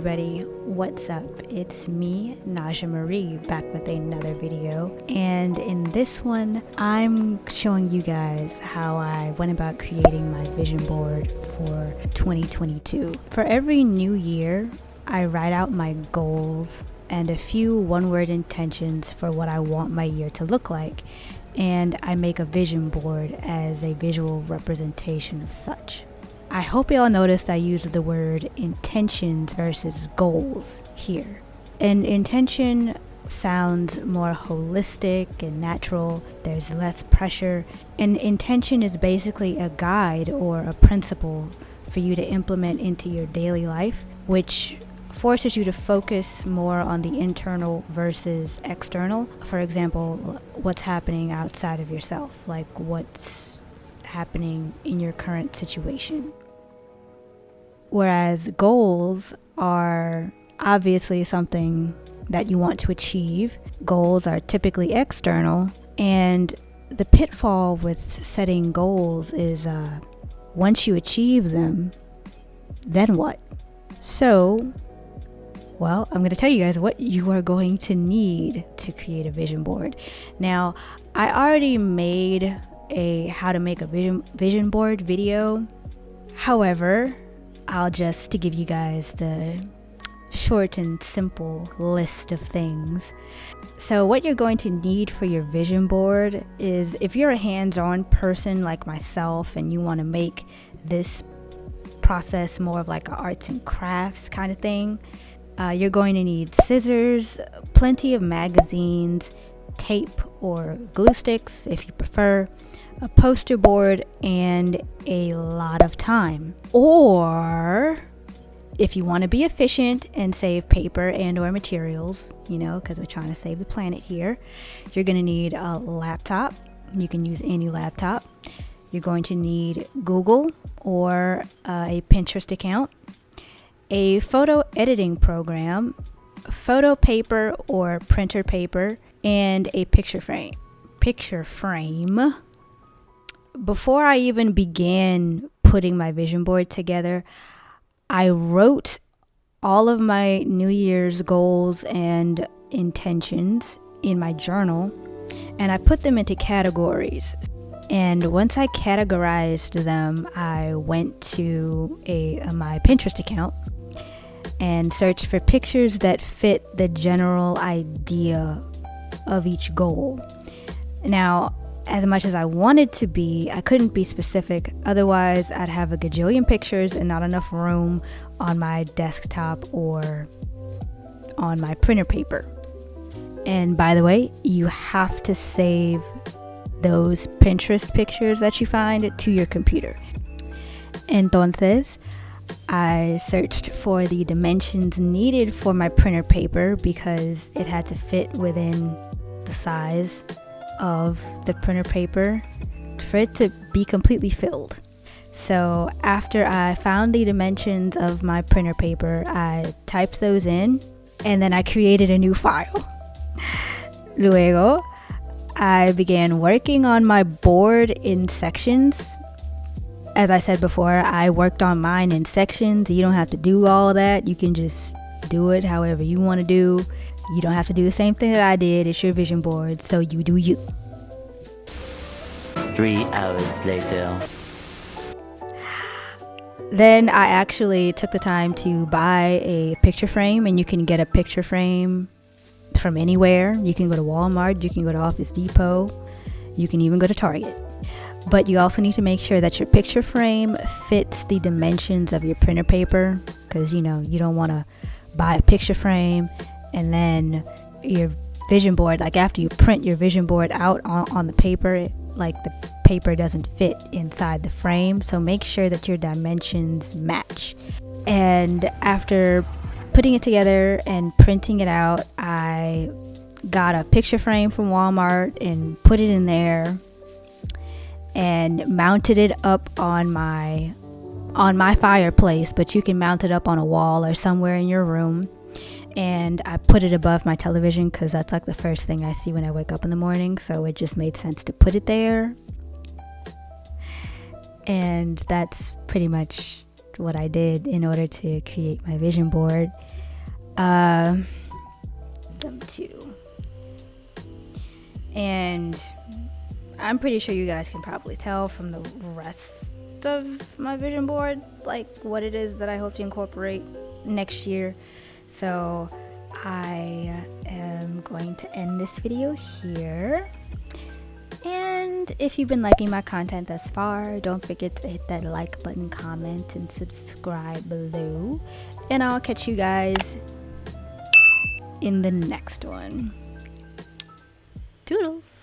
everybody, what's up? It's me, Najah Marie, back with another video, and in this one I'm showing you guys how I went about creating my vision board for 2022. For every new year, I write out my goals and a few one-word intentions for what I want my year to look like, and I make a vision board as a visual representation of such. I hope y'all noticed I used the word intentions versus goals here. An intention sounds more holistic and natural. There's less pressure. An intention is basically a guide or a principle for you to implement into your daily life, which forces you to focus more on the internal versus external. For example, what's happening outside of yourself, like what's happening in your current situation. Whereas goals are obviously something that you want to achieve. Goals are typically external, and the pitfall with setting goals is once you achieve them, then what? So, well, I'm going to tell you guys what you are going to need to create a vision board. Now, I already made a how to make a vision board video. However, I'll just to give you guys the short and simple list of things. So what you're going to need for your vision board is, if you're a hands-on person like myself and you want to make this process more of like an arts and crafts kind of thing, you're going to need scissors, plenty of magazines, tape or glue sticks if you prefer, a poster board, and a lot of time. Or if you want to be efficient and save paper and or materials, you know, because we're trying to save the planet here, you're going to need a laptop. You can use any laptop. You're going to need Google or a Pinterest account, a photo editing program, photo paper or printer paper, and a picture frame. Before I even began putting my vision board together, I wrote all of my New Year's goals and intentions in my journal, and I put them into categories. And once I categorized them, I went to my Pinterest account and searched for pictures that fit the general idea of each goal. Now, as much as I wanted to be, I couldn't be specific. Otherwise, I'd have a gajillion pictures and not enough room on my desktop or on my printer paper. And by the way, you have to save those Pinterest pictures that you find to your computer. Entonces, I searched for the dimensions needed for my printer paper because it had to fit within the size of the printer paper for it to be completely filled. So after I found the dimensions of my printer paper, I typed those in and then I created a new file. Luego, I began working on my board in sections. As I said before, I worked on mine in sections. You don't have to do all that. You can just do it however you want to do. You don't have to do the same thing that I did. It's your vision board, so you do you. 3 hours later. Then I actually took the time to buy a picture frame, and you can get a picture frame from anywhere. You can go to Walmart, you can go to Office Depot, you can even go to Target. But you also need to make sure that your picture frame fits the dimensions of your printer paper, because you know you don't want to buy a picture frame and then your vision board, like after you print your vision board out on the paper, like the paper doesn't fit inside the frame. So make sure that your dimensions match. And after putting it together and printing it out, I got a picture frame from Walmart and put it in there and mounted it up on my fireplace, but you can mount it up on a wall or somewhere in your room. And I put it above my television because that's like the first thing I see when I wake up in the morning, so it just made sense to put it there. And that's pretty much what I did in order to create my vision board. them too. And I'm pretty sure you guys can probably tell from the rest of my vision board, like what it is that I hope to incorporate next year. So I am going to end this video here. And if you've been liking my content thus far, don't forget to hit that like button, comment, and subscribe below. And I'll catch you guys in the next one. Toodles!